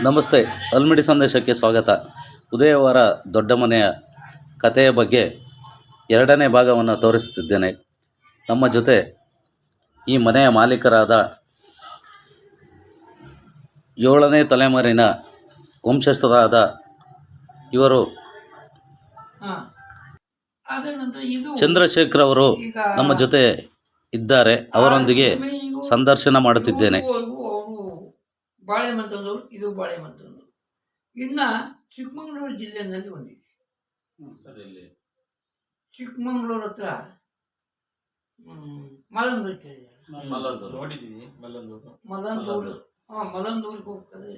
ನಮಸ್ತೆ. ಅಲ್ಮಿಡಿ ಸಂದೇಶಕ್ಕೆ ಸ್ವಾಗತ. ಉದಯವರ ದೊಡ್ಡ ಮನೆಯ ಕಥೆಯ ಬಗ್ಗೆ 2ನೇ ಭಾಗವನ್ನು ತೋರಿಸುತ್ತಿದ್ದೇನೆ. ನಮ್ಮ ಜೊತೆ ಈ ಮನೆಯ ಮಾಲೀಕರಾದ 7ನೇ ತಲೆಮಾರಿನ ವಂಶಸ್ಥರಾದ ಇವರು ಚಂದ್ರಶೇಖರ್ ಅವರು ನಮ್ಮ ಜೊತೆ ಇದ್ದಾರೆ. ಅವರೊಂದಿಗೆ ಸಂದರ್ಶನ ಮಾಡುತ್ತಿದ್ದೇನೆ. ಬಾಳೆಮಂತಂದವರು, ಇದು ಬಾಳೆಮಂತಂದವರು. ಇನ್ನ ಚಿಕ್ಕಮಗಳೂರು ಜಿಲ್ಲೆಯಲ್ಲಿ ಒಂದಿದೆ. ಚಿಕ್ಕಮಗಳೂರು ಹತ್ರ ಮಲಂದೂರು ಕೇಳಿದ್ದಾರೆ. ಮಲಂದೂರಿಗೆ ಹೋಗ್ತಾರೆ.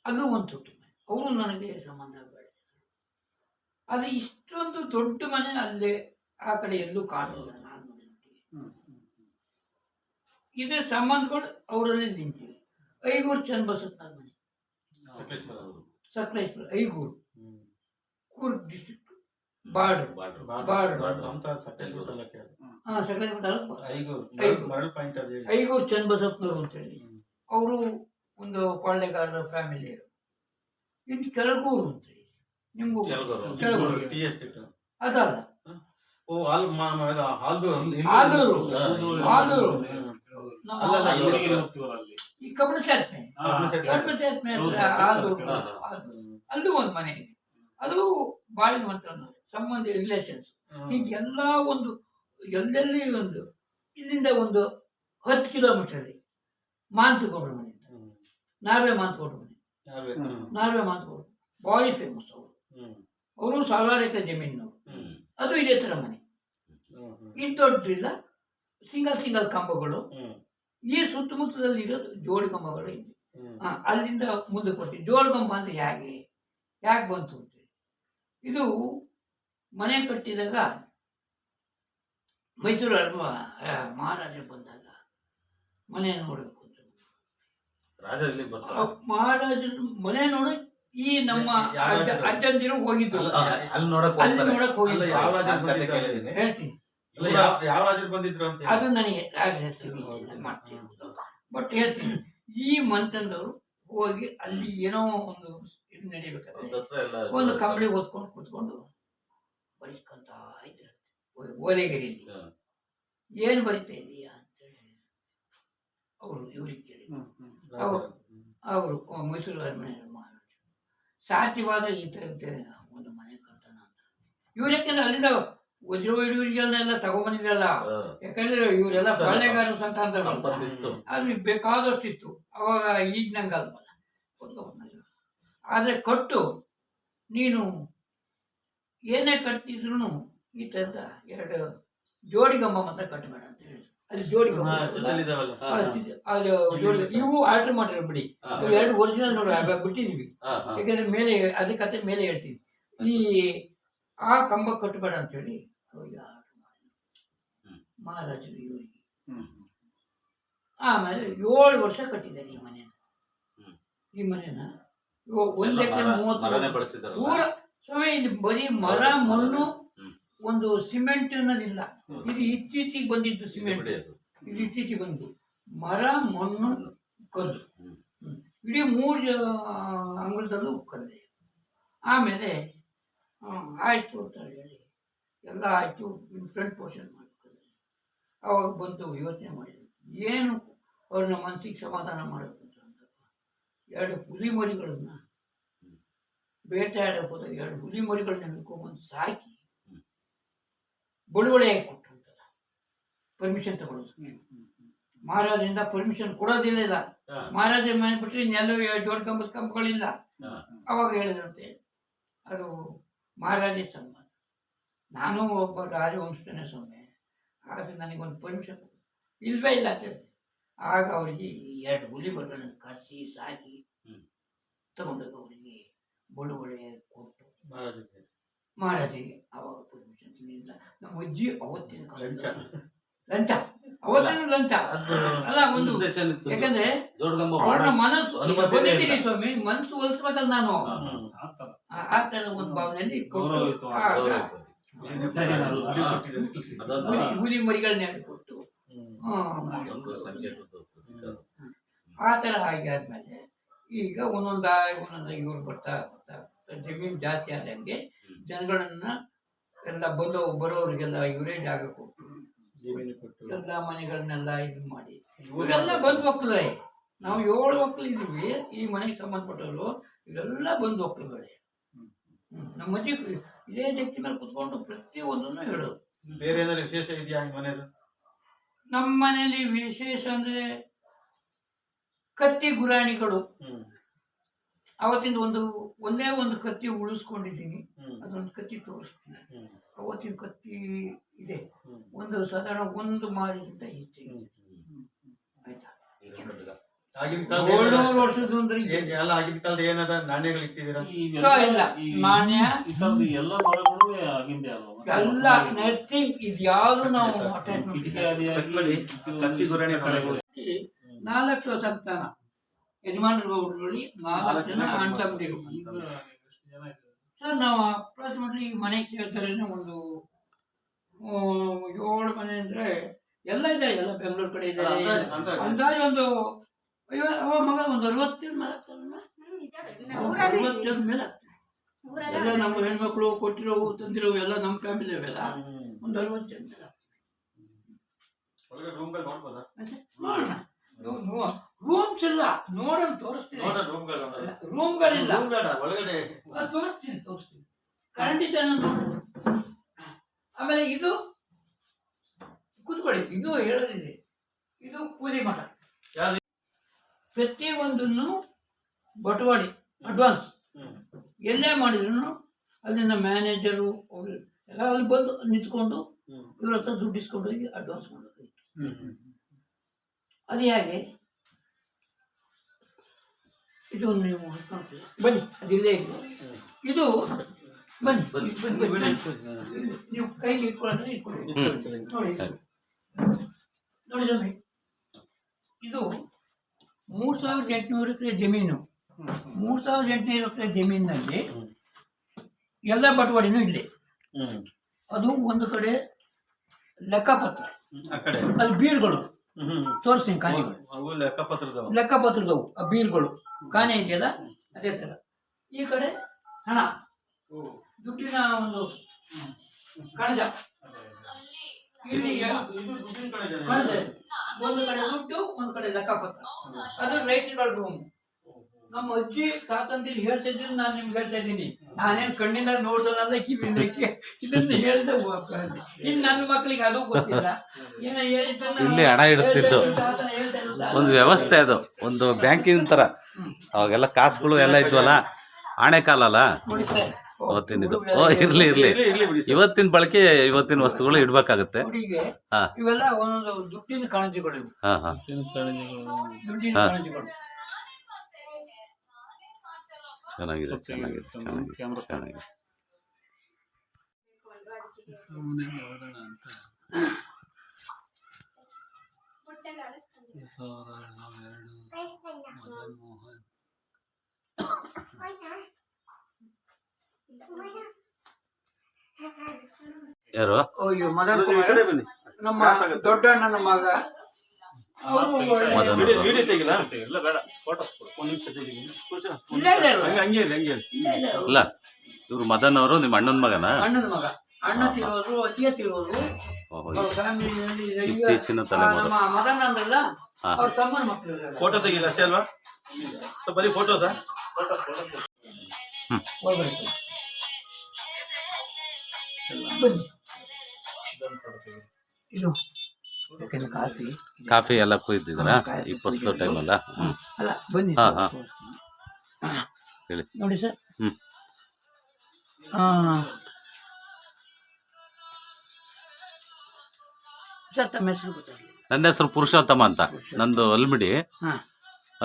ಅದು ಒಂದು ದೊಡ್ಡ ಮನೆ. ಅವರು ನನಗೆ ಸಂಬಂಧ ಬೆಳೆಸಿದರು. ಅದು ಇಷ್ಟೊಂದು ದೊಡ್ಡ ಮನೆ ಅಲ್ಲೇ ಆ ಕಡೆ ಎಲ್ಲೂ ಕಾಣಲಿಲ್ಲ. ನಾನು ಇದರ ಸಂಬಂಧಗಳು ಅವರಲ್ಲಿ ನಿಂತಿವೆ. ಐಗೂರು ಚನ್ನಬಸಪ್ಪನ ಮನೆ, ಸಕಲೇಶ್ಪುರ, ಐಗೂರು, ಕೂರ್ಗ್ ಡಿಸ್ಟ್ರಿಕ್ಟ್ ಬಾರ್ಡರ್. ಐಗೂರು ಚನ್ನಬಸಪ್ಪನವರು ಅಂತೇಳಿ ಅವರು ಒಂದು ಕೊಳ್ಳೆಗಾರರ ಫ್ಯಾಮಿಲಿಯರು. ಇನ್ನು ಕೆಳಗೂರು ಅಂತೇಳಿ, ನಿಮ್ಗೂ ಅದಲ್ಲ, ಆಲೂರು ಈ ಕಬ್ಬಣ ಸೇತುವೆ ಅಲ್ಲೂ ಒಂದು ಮನೆ ಇದೆ. ಅದು ಬಾಳಿದ ಸಂಬಂಧಿ ರಿಲೇಷನ್ಸ್. ಹೀಗೆಲ್ಲ ಒಂದು ಎಲ್ಲೆಲ್ಲಿ ಒಂದು ಇಲ್ಲಿಂದ ಒಂದು 10 ಕಿಲೋಮೀಟರ್ ಮಾಂತಗೌಡ್ರ ಮನೆ ಅಂತ, ನಾರ್ವೆ ಮಾಂತಗೌಡ್ರ ಮನೆ. ನಾರ್ವೆ ಮಾಂತಗೌಡ್ರು ಭಾರಿ ಫೇಮಸ್. ಅವರು ಸಾವಿರಾರು ಎಕರೆ ಜಮೀನವರು. ಅದು ಇದೇ ತರ ಮನೆ. ಇದು ದೊಡ್ಡದಿಲ್ಲ, ಸಿಂಗಲ್ ಕಂಬಗಳು. ಈ ಸುತ್ತಮುತ್ತದಲ್ಲಿ ಇರೋದು ಜೋಡಿ ಕಂಬಗಳು ಇದೆ. ಅಲ್ಲಿಂದ ಮುಂದೆ ಕೊಟ್ಟು ಜೋಡಿ ಕಂಬ ಅಂದ್ರೆ ಯಾಕೆ ಬಂತು ಅಂತ. ಇದು ಮನೆ ಕಟ್ಟಿದಾಗ ಮೈಸೂರು ಮಹಾರಾಜರು ಬಂದಾಗ ಮನೆ ನೋಡಬೇಕು ಅಂತ ಮಹಾರಾಜರು ಮನೆ ನೋಡಕ್ ಈ ನಮ್ಮ ಅಜ್ಜಂದಿರು ಹೋಗಿದ್ರು. ಅಲ್ಲಿ ನೋಡಕ್ ಹೋಗಿದ್ರು. ಹೇಳ್ತೀನಿ ಅದು ನನಗೆ ರಾಜ ಹೆಸರು ಮಾಡ್ತೀನಿ, ಬಟ್ ಹೇಳ್ತೀನಿ. ಈ ಮಂತಂದವರು ಹೋಗಿ ಅಲ್ಲಿ ಏನೋ ಒಂದು ಇದು ನಡಿಬೇಕಾದ್ರೆ ಒಂದು ಕಂಬಳಿ ಓದ್ಕೊಂಡು ಕೂತ್ಕೊಂಡು ಬರೀಸ್ಕೊಂತ ಇದ್ರು ಓಲೆಗಿರಿಲಿ. ಏನ್ ಬರಿತಾ ಇದೀಯಾ ಅಂತೇಳಿ ಅವರು ಇವ್ರಿಗೆ ಕೇಳಿ, ಅವರು ಮೈಸೂರು ಅರಮನೆ ಸಾಧ್ಯವಾದ್ರೆ ಈ ತರದ ಒಂದು ಮನೆ ಕಟ್ಟೋಣ ಅಂತ. ಇವ್ರು ಯಾಕಂದ್ರೆ ಅಲ್ಲಿಂದ ವಜ್ರ ವೈಡೂರಿಗಳನ್ನೆಲ್ಲ ತಗೊಂಡ್ಬಂದಿದ್ರಲ್ಲ, ಯಾಕಂದ್ರೆ ಇವರೆಲ್ಲ ಪಾಳ್ಯಗಾರ ಸಂತಾನ ಅದು ಬೇಕಾದಷ್ಟು ಇತ್ತು ಅವಾಗ. ಈಗ ನಂಗಲ್ವಲ್ಲ, ಆದ್ರೆ ಕಟ್ಟು ನೀನು ಏನೇ ಕಟ್ಟಿದ್ರು ಈ ತರದ 2 ಜೋಡಿ ಗಂಬ ಮಾತ್ರ ಕಟ್ಟಬೇಡ ಅಂತ ಹೇಳಿ. ಅದು ಜೋಡಿ ಗಂಬ ಇವು ಆರ್ಡರ್ ಮಾಡಿರೋ ಬಿಡಿ. 2 ಒರಿಜಿನಲ್ ನೋಡಿ ಬಿಟ್ಟಿದೀವಿ, ಯಾಕಂದ್ರೆ ಮೇಲೆ ಅದೇ ಕತೆ ಮೇಲೆ ಹೇಳ್ತೀವಿ. ಈ ಆ ಕಂಬ ಕಟ್ಟಬೇಡ ಅಂತ ಹೇಳಿ ಅವ್ರಿಗೆ ಆರ್ಡರ್ ಮಾಡಿ ಮಹಾರಾಜರು ಇವರಿಗೆ. ಆಮೇಲೆ 7 ವರ್ಷ ಕಟ್ಟಿದ್ದಾರೆ ಈ ಮನೆನ 1 ಎಕರೆ 30 ಪೂರ ಸ್ವಾಮಿ. ಇಲ್ಲಿ ಬರೀ ಮರ ಮಣ್ಣು, ಒಂದು ಸಿಮೆಂಟ್ ಅನ್ನೋದಿಲ್ಲ. ಇದು ಇತ್ತೀಚೆಗೆ ಬಂದಿದ್ದು ಸಿಮೆಂಟ್. ಇದು ಇತ್ತೀಚೆಗೆ ಬಂದು ಮರ ಮಣ್ಣು ಕಲ್ಲು, ಇಡೀ 3 ಅಂಗಳದಲ್ಲೂ ಕಲ್ಲೆ. ಆಮೇಲೆ ಆಯ್ತು ಅಂತ ಹೇಳಿ ಎಲ್ಲ ಆಯ್ತು, ಫ್ರಂಟ್ ಪೋರ್ಷನ್ ಮಾಡ್ತಾರೆ. ಅವಾಗ ಬಂತು ಯೋಚನೆ ಮಾಡಿದ್ರು, ಏನು ಅವ್ರನ್ನ ಮನಸ್ಸಿಗೆ ಸಮಾಧಾನ ಮಾಡಬೇಕು ಅಂತ. 2 ಹುಲಿ ಮರಿಗಳನ್ನ ಬೇಟೆಯಾಡಕ್ಕೆ ಹೋದಾಗ 2 ಹುಲಿ ಮರಿಗಳನ್ನ ಹಿಡ್ಕೊಂಡ್ಬಂದು ಸಾಕಿ ಬಳುವಳಿಯಾಗಿ ಕೊಟ್ಟಂತದ. ಪರ್ಮಿಷನ್ ತಗೊಳ್ಳೋದಕ್ಕೆ ಮಹಾರಾಜರಿಂದ ಪರ್ಮಿಷನ್ ಕೊಡೋದಿಲ್ಲ. ಮಹಾರಾಜ ಮನೆ ಬಿಟ್ಟರೆ ಇನ್ನೆಲ್ಲೂ ಜೋಡ್ ಕಂಬಗಳಿಲ್ಲ. ಅವಾಗ ಹೇಳಿದಂತೆ ಅದು ಮಹಾರಾಜ ಸಂಬಂಧ. ನಾನು ಒಬ್ಬ ರಾಜವಂಶನೇ ಸ್ವಾಮಿ, ಆದ್ರೆ ನನಗೊಂದು ಪರ್ಮಿಷನ್ ಇಲ್ವೇ ಇಲ್ಲ ಅಂತ ಹೇಳಿದೆ. ಆಗ ಅವರಿಗೆ 2 ಹುಲಿ ಮರಿಗಳನ್ನ ಕರೆಸಿ ಸಾಕಿ ತಗೊಂಡಾಗ ಅವರಿಗೆ ಬಳುವಳಿ ಕೊಟ್ಟು ಮಹಾರಾಜರಿಗೆ ಅವಾಗ ಪರ್ಮಿಷನ್ ಇಲ್ಲ. ನಮ್ಮ ಅಜ್ಜಿ ಅವತ್ತಿನ ಲಂಚ ಅಲ್ಲ ಒಂದು, ಯಾಕಂದ್ರೆ ಅವ್ರ ಮನಸ್ಸು ಬಂದಿದ್ದೀನಿ ಸ್ವಾಮಿ, ಮನಸ್ಸು ಹೊಲಿಸ್ಬೇಕಲ್ಲ ನಾನು. ಆ ತರ ಒಂದು ಭಾವನೆಯಲ್ಲಿ ಹುಲಿ ಮರಿಗಳನ್ನ ಕೊಟ್ಟು ಆ ಥರ ಆಗಿ ಆದಮೇಲೆ ಈಗ ಒಂದೊಂದು ಇವ್ರು ಬರ್ತಾ ಬರ್ತಾ ಬರ್ತಾ ಜಮೀನು ಜಾಸ್ತಿ ಆದಂಗೆ ಜನಗಳನ್ನ ಎಲ್ಲ ಬರೋರಿಗೆಲ್ಲ ಇವರೇ ಜಾಗ ಕೊಟ್ಟು ಎಲ್ಲ ಮನೆಗಳನ್ನೆಲ್ಲ ಇದು ಮಾಡಿ ಇವರೆಲ್ಲ ಬಂದು ಒಕ್ಕಲೇ. ನಾವು 7 ಒಕ್ಕಲು ಇದೀವಿ ಈ ಮನೆಗೆ ಸಂಬಂಧಪಟ್ಟವರು, ಇವರೆಲ್ಲ ಬಂದು ಒಕ್ಕಲುಗಳೇ. ನಮ್ಮ ಅಜ್ಜಿ ಇದೇ ಜಗತಿ ಮೇಲೆ ಕುತ್ಕೊಂಡು ಪ್ರತಿಯೊಂದನ್ನು ಹೇಳೋದು. ಬೇರೆ ಏನಾದ್ರು ವಿಶೇಷ ಇದೆಯಾ ಮನೆಯಲ್ಲಿ? ನಮ್ಮ ಮನೆಯಲ್ಲಿ ವಿಶೇಷ ಅಂದ್ರೆ ಕತ್ತಿ ಗುರಾಣಿಗಳು. ಅವತ್ತಿಂದ ಒಂದೇ ಒಂದು ಕತ್ತಿ ಉಳಿಸ್ಕೊಂಡಿದ್ದೀನಿ, ಅದೊಂದು ಕತ್ತಿ ತೋರಿಸ್ತೀನಿ. ಅವತ್ತಿನ ಕತ್ತಿ ಇದೆ, ಒಂದು ಸಾಧಾರಣ 1 ಮಾರಿಗಿಂತ ಹೆಚ್ಚಿಗೆ. ಆಯ್ತಾ, 700 ವರ್ಷದ ಆಗಿನ ಕಾಲದ ಏನಾರ ನಾಣ್ಯಗಳು ಇಟ್ಟಿದ್ದೀರಾ? ಇಲ್ಲ, ನಾಣ್ಯ ಎಲ್ಲ ಮರಗಳು ಆಗಿಂದೆ ಅಲ್ವಾ? ಎಲ್ಲ ನೆತ್ತಿ ಇದ್ಯಾವುದು ನಾವು 4 ಸಂತಾನ ಯಜಮಾನರು 4 ಜನ ಅಣ್ಣ ತಮ್ಮಂದಿರು. ಸರ್ ನಾವು ಅಪ್ರಾಕ್ಸಿಮೇಟ್ಲಿ ಮನೆಗೆ ಸೇರ್ತಾರೆ ಒಂದು 7 ಮನೆ ಅಂದ್ರೆ ಎಲ್ಲ ಇದ್ದಾರೆ, ಎಲ್ಲ ಬೆಂಗಳೂರು ಕಡೆ ಇದ್ದಾರೆ. ಅಂದಾಜು ಒಂದು ಮಗ ಒಂದು 60 ಮೇಲೆ ಆಗ್ತದೆ. ಎಲ್ಲ ನಮ್ಮ ಹೆಣ್ಮಕ್ಳು ಕೊಟ್ಟಿರೋವು ತಂದಿರೋವು ಎಲ್ಲ ನಮ್ಮ ಫ್ಯಾಮಿಲಿ ಅವೆಲ್ಲ ಒಂದು 60 ಜನ ಮೇಲೆ. ನೋಡೋಣ, ರೂಮ್ಸ್ ಇಲ್ಲ, ನೋಡೋಣ, ತೋರಿಸ್ತೀನಿ. ರೂಮ್ಗಳಿಲ್ಲ, ತೋರಿಸ್ತೀನಿ. ಕರೆಂಟ್ ಇದೆ ನೋಡಿ. ಆಮೇಲೆ ಇದು ಕೂತ್ಕೊಳ್ಳಿ, ಇದು ಹೇಳೋದಿದೆ, ಇದು ಕೂಲಿ ಮಠ. ಪ್ರತಿಯೊಂದನ್ನು ಬಟವಾಡಿ ಅಡ್ವಾನ್ಸ್ ಎಲ್ಲೇ ಮಾಡಿದ್ರು ಅಲ್ಲಿನ ಮ್ಯಾನೇಜರು ಎಲ್ಲ ಅಲ್ಲಿ ಬಂದು ನಿಂತ್ಕೊಂಡು ಇವ್ರ ಹತ್ರ ದುಡ್ಡು ಇಸ್ಕೊಂಡು ಹೋಗಿ ಅಡ್ವಾನ್ಸ್ ಮಾಡೋದು. ಅದು ಹೇಗೆ, ಇದು ನೀವು ಬನ್ನಿ, ಅದಿಲ್ಲೇ ಇದೆ. ಇದು ಬನ್ನಿ ನೀವು ಕೈಗೆ ಇಟ್ಕೊಳ್ಳೋದ್ರೆ ಇಟ್ಕೊಳ್ಳಿ. ನೋಡಿ ಸ್ವಾಮಿ, ಇದು 3800 ಎಕರೆ ಜಮೀನು. 3800 ಎಕರೆ ಜಮೀನಿನಲ್ಲಿ ಎಲ್ಲ ಬಟವಾಡಿನೂ ಇಲ್ಲಿ. ಅದು ಒಂದು ಕಡೆ ಲೆಕ್ಕಪತ್ರ, ಅಲ್ಲಿ ಬೀರ್ಗಳು ತೋರಿಸ್ತೀನಿ, ಕಾನೆಗಳು ಲೆಕ್ಕಪತ್ರದವು, ಆ ಬೀರ್ಗಳು ಕಾನೆ ಇದೆಯಲ್ಲ ಅದೇ ತರ. ಈ ಕಡೆ ಹಣ, ದುಡ್ಡಿನ ಒಂದು ಕಣಜ, ಇಲ್ಲಿ ಕಣಜ, ಒಂದು ಕಡೆ ದುಡ್ಡು, ಒಂದು ಕಡೆ ಲೆಕ್ಕಪತ್ರ. ಅದು ರೈತರುಗಳ ರೂಮ್. ನಮ್ಮ ಅಜ್ಜಿ ತಾತಂದಿರು ಹೇಳ್ತಾ ಇದ್ರು, ನಾನು ನಿಮ್ಗೆ ಹೇಳ್ತಾ ಇದ್ದೀನಿ. ನಾನೇನು ಕಣ್ಣಿಂದ ನೋಡೋಲ್ಲ, ಕಿವಿಯಿಂದ ಇದನ್ನ ಹೇಳ್ದೆ. ಇನ್ನು ನನ್ನ ಮಕ್ಕಳಿಗೆ ಅದು ಗೊತ್ತಿಲ್ಲ. ಏನೋ ಇಲ್ಲಿ ಹಣ ಇಡ್ತಿದ್ದು ಒಂದು ವ್ಯವಸ್ಥೆ, ಅದು ಒಂದು ಬ್ಯಾಂಕಿನ ತರ. ಅವಾಗೆಲ್ಲ ಕಾಸುಗಳು ಎಲ್ಲ ಇದ್ವಲ್ಲ, ಆಣೆ ಕಾಲಲ್ಲ ಅವತ್ತಿನದು. ಇರ್ಲಿ ಇವತ್ತಿನ ಬಳಕೆ, ಇವತ್ತಿನ ವಸ್ತುಗಳು ಇಡ್ಬೇಕಾಗತ್ತೆ. ಇವೆಲ್ಲ ಒಂದೊಂದು ದುಡ್ಡಿನ ಕಾಳಜಿಗಳು. ದುಡ್ಡಿನ ಕಾಳಜಿಗಳು ಚೆನ್ನಾಗಿದೆ. ಯಾರು? ಅಯ್ಯೋ, ಮದನ್ ಕುಮಾರ್, ನಮ್ಮ ದೊಡ್ಡ ಅಣ್ಣನ ಮಗ. ಇಲ್ಲ, ಇವ್ರು ಮದನ್ ಅವರು ನಿಮ್ಮ ಅಣ್ಣನ ಮಗನ? ಅಣ್ಣನ ಮಗ. ಅಣ್ಣ ತಿರೋದು, ಅತ್ತಿಗೆ ತಿರೋದು. ಇತ್ತೀಚಿನ ತಲೆಮಾರು. ನಮ್ಮ ಮದನ್ ಅಂದ್ರಲ್ಲ, ಅವ್ರ ತಮ್ಮನ ಮಕ್ಕಳು. ಫೋಟೋ ತೆಗಿಲ್ಲ ಅಷ್ಟೇ ಅಲ್ವಾ? ಬರೀ ಫೋಟೋ ಸರ್. ಇದು ಕಾಫಿ ಎಲ್ಲ ಕುಯ್ದಿದ್ರ ಈ ಫಸ್ಟ್ ಟೈಮ್ ಅಲ್ಲ? ಅಲ್ಲ, ಬನ್ನಿ ಹೇಳಿ. ನೋಡಿ ಸರ್, ಸರ್ ತಮ್ಮ ಹೆಸರು ಗೊತ್ತಾಗಲಿ? ನನ್ನ ಹೆಸರು ಪುರುಷೋತ್ತಮ ಅಂತ. ನಂದು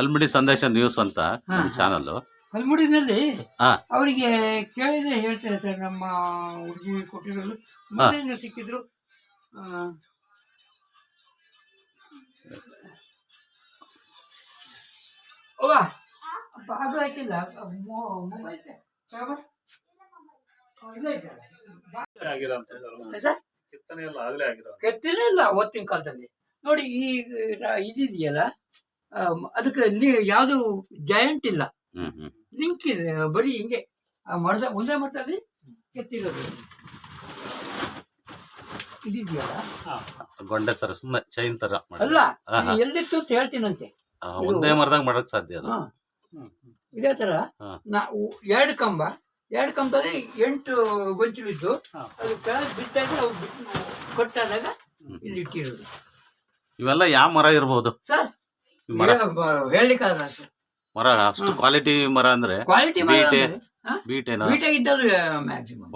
ಅಲ್ಮಿಡಿ ಸಂದೇಶ ನ್ಯೂಸ್ ಅಂತ ನಮ್ಮ ಚಾನಲ್. ಹಲ್ಮುಡಿನಲ್ಲಿ ಅವರಿಗೆ ಕೇಳಿದ್ರೆ ಹೇಳ್ತಾರೆ ಸರ್. ನಮ್ಮ ಹುಡುಗಿ ಕೊಟ್ಟಿರೋದು ಮನೆಯಿಂದ ಸಿಕ್ಕಿದ್ರು. ಬಾಗ ಹಾಕಿಲ್ಲ, ಮೊಬೈಲ್ ಕೆತ್ತನೆ ಇಲ್ಲ ಅವತ್ತಿನ ಕಾಲದಲ್ಲಿ. ನೋಡಿ ಈ ಇದಿದೆಯಲ್ಲ, ಅದಕ್ಕೆ ಯಾವುದು ಜಾಯಿಂಟ್ ಇಲ್ಲ, ಹ್ಮ್ ಹ್ಮ್ ಲಿಂಕ್ ಇದೆ, ಬರೀ ಹಿಂಗೆ ಆ ಮರದ ಒಂದೇ ಮಟ್ಟದಲ್ಲಿ ಕೆತ್ತಿರೋದು ಇದೆಯಲ್ಲ. ಗೊಂಡೆ ತರ ಸುಮ್ಮನೆ ಚೈನ್ ತರ ಮಾಡಿ. ಅಲ್ಲ ಆಹಾ. ಇದು ಎಲ್ಲಿತ್ತು ಅಂತ ಹೇಳ್ತೀನಂತೆ. ಒಂದೇ ಮರದಾಗ ಮಾಡಕ್ ಸಾಧ್ಯ ಅದು. ಹಾ. ಇದೇ ತರ ಹಾ. ನಾವು ಎರಡು ಕಂಬದಲ್ಲಿ 8 ಗೊಂಚಲಿದ್ದು ಅದು ಕೆಳಗೆ ಬಿದ್ದಾಗ ಅವು ಕೊಟ್ಟಾದಾಗ ಇಲ್ಲಿ ಇಟ್ಟಿರೋದು. ಇವೆಲ್ಲ ಯಾವ ಮರ ಇರ್ಬೋದು ಸರ್ ಮರ? ಹೇಳಿಕ್ಕಾಗಲ್ಲ ಸರ್. ಮರ ಅಷ್ಟು ಕ್ವಾಲಿಟಿ ಮರ ಅಂದ್ರೆ ಕ್ವಾಲಿಟಿ ಬೀಟೇನ ಬೀಟಾಗಿದ್ದದು ಮ್ಯಾಕ್ಸಿಮಮ್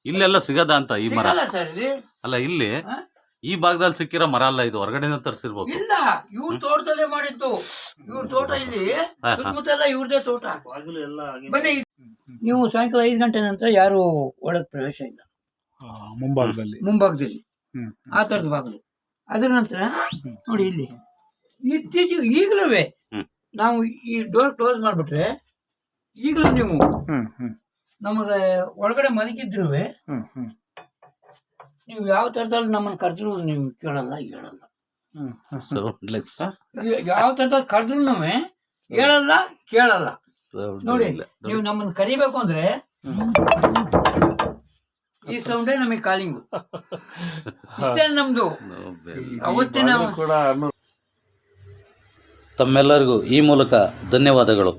ಇಲ್ಲೆಲ್ಲ ಸಿಗದ ಅಂತ ಈ ಮರ ಸಿಗಲ್ಲ ಸರ್ ಇಲ್ಲಿ. ಅಲ್ಲ ಇಲ್ಲಿ ಹಾ? ಈ ಭಾಗದಲ್ಲಿ ಸಿಕ್ಕಿರೋ ಮರ ಅಲ್ಲ, ಇದು ಹೊರಗಡೆನ ತರಿಸಿರ್ಬೇಕು. ಇಲ್ಲ, ಇವ್ರ ತೋಟದಲ್ಲೇ ಮಾಡಿದ್ದು. ಇವ್ರ ತೋಟ ಇಲ್ಲಿ ಸುತ್ತಮುತ್ತ ಇವ್ರದೇ ತೋಟ. ಬಾಗಿಲು ಎಲ್ಲ ಆಗಿದೆ. ಬನ್ನಿ, ನೀವು ಸಾಯಂಕಾಲ 5 ಗಂಟೆ ನಂತರ ಯಾರು ಒಳಗ್ ಪ್ರವೇಶ ಇಲ್ಲ ಮುಂಭಾಗದಲ್ಲಿ ಆ ತರದ ಬಾಗಿಲು. ಅದರ ನಂತರ ನೋಡಿ ಇಲ್ಲಿ ಇತ್ತೀಚೆಗೆ ಈಗಲೂ ನಾವು ಈ ಡೋರ್ ಕ್ಲೋಸ್ ಮಾಡ್ಬಿಟ್ರೆ ಈಗಲೂ ನೀವು ನಮಗೆ ಒಳಗಡೆ ಮಲಗಿದ್ರು ನೀವು ಯಾವ ತರದಲ್ಲಿ ನಮ್ಮನ್ನು ಕರೆದ್ರು ನೀವು ಕೇಳಲ್ಲ ಹೇಳಲ್ಲ. Soundless. ಯಾವ ತರದಲ್ಲಿ ಕರೆದ್ರು ಹೇಳಲ್ಲ ಕೇಳಲ್ಲ. ನೋಡಿ, ನೀವು ನಮ್ಮನ್ನು ಕರಿಬೇಕು ಅಂದ್ರೆ ಈ ಸೌಂಡೇ ನಮಗೆ ಕಾಲಿಂಗು. ಇಷ್ಟೇ ನಮ್ದು ಅವತ್ತಿನ. ತಮ್ಮೆಲ್ಲರಿಗೂ ಈ ಮೂಲಕ ಧನ್ಯವಾದಗಳು.